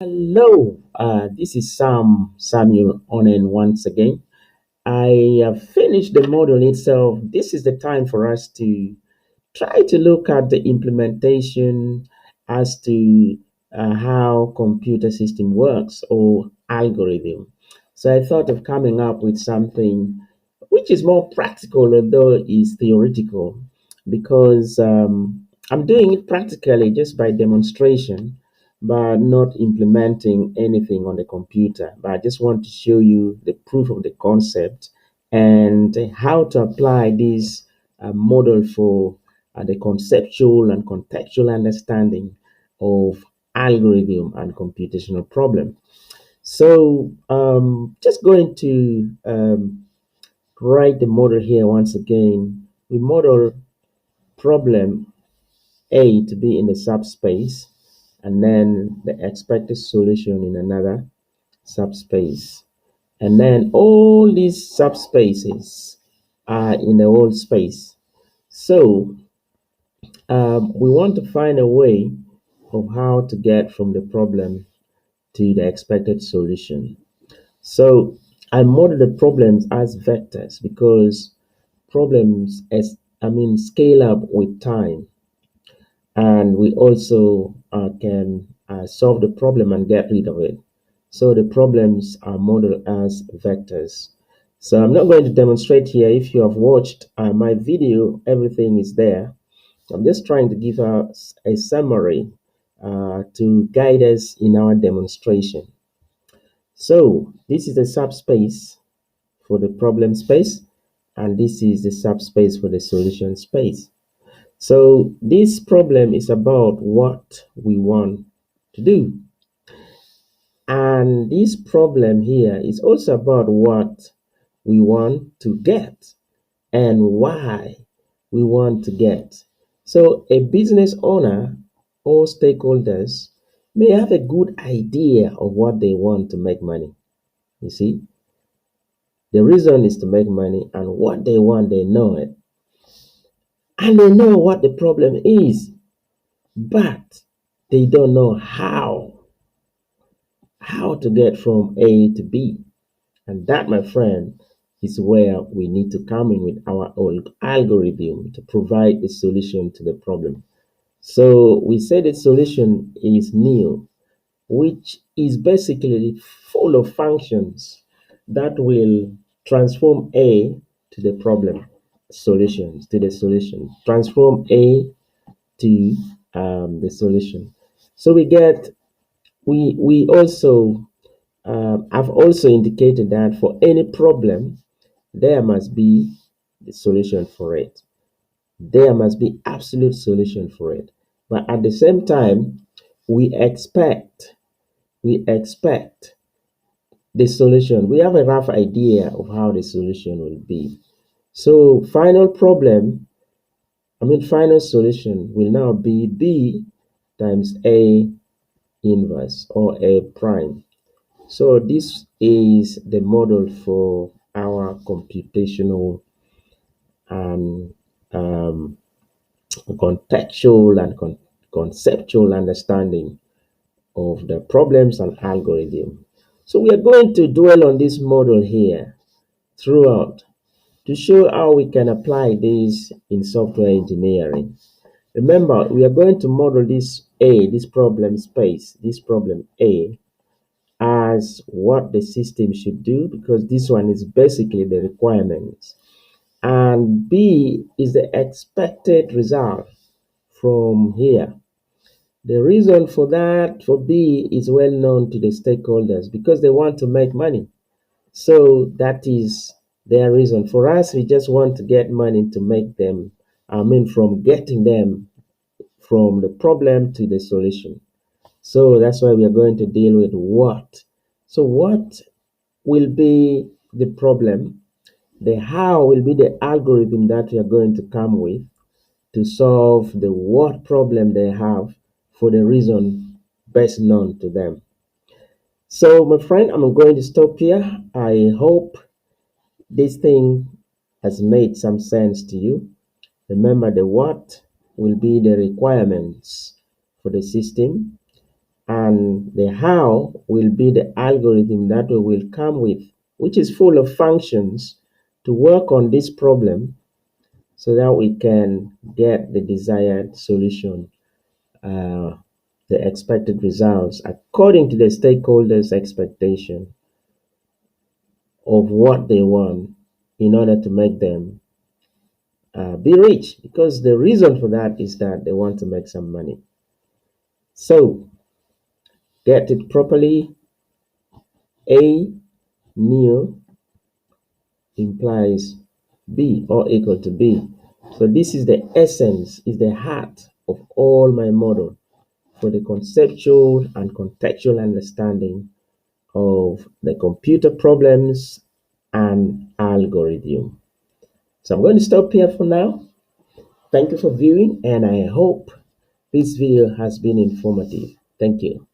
Hello, this is Samuel Onen once again. I have finished the model itself. This is the time for us to try to look at the implementation as to how computer system works or algorithm. So I thought of coming up with something which is more practical, although is theoretical, because I'm doing it practically just by demonstration, but not implementing anything on the computer. But I just want to show you the proof of the concept and how to apply this model for the conceptual and contextual understanding of algorithm and computational problem. So just going to write the model here once again. We model problem A to be in the subspace and then the expected solution in another subspace. And then all these subspaces are in the whole space. So we want to find a way of how to get from the problem to the expected solution. So I model the problems as vectors because problems as scale up with time, and we also can solve the problem and get rid of it. So the problems are modeled as vectors. So I'm not going to demonstrate here. If you have watched my video, everything is there. I'm just trying to give us a summary to guide us in our demonstration. So this is the subspace for the problem space, and this is the subspace for the solution space. So this problem is about what we want to do. And this problem here is also about what we want to get and why we want to get. So a business owner or stakeholders may have a good idea of what they want to make money. You see, the reason is to make money, and what they want, they know it. And they know what the problem is, but they don't know how to get from A to B. And that, my friend, is where we need to come in with our own algorithm to provide the solution to the problem. So we say the solution is new, which is basically full of functions that will transform A to the problem solutions to the solution, transform A to the solution. So we also I've also indicated that for any problem, there must be the solution for it. There must be absolute solution for it. But at the same time, we expect we expect the solution. We have a rough idea of how the solution will be. So final solution will now be B times A inverse or A prime. So this is the model for our computational and contextual and conceptual understanding of the problems and algorithm. So we are going to dwell on this model here throughout to show how we can apply this in software engineering. Remember, we are going to model this problem space, this problem A, as what the system should do, because this one is basically the requirements. And B is the expected result from here. The reason for that, for B, is well known to the stakeholders because they want to make money. So that is their reason. For us, we just want to get money to make them, from getting them from the problem to the solution. So that's why we are going to deal with what. So what will be the problem? The how will be the algorithm that we are going to come with to solve the what problem they have for the reason best known to them. So, my friend, I'm going to stop here. I hope this thing has made some sense to you. Remember, the what will be the requirements for the system, and the how will be the algorithm that we will come with, which is full of functions to work on this problem so that we can get the desired solution, uh, the expected results according to the stakeholders' expectation of what they want in order to make them be rich, because the reason for that is that they want to make some money. So get it properly. A new implies B or equal to B. So this is the essence, is the heart of all my model for the conceptual and contextual understanding of the computer problems and algorithm. So I'm going to stop here for now. Thank you for viewing, and I hope this video has been informative. Thank you.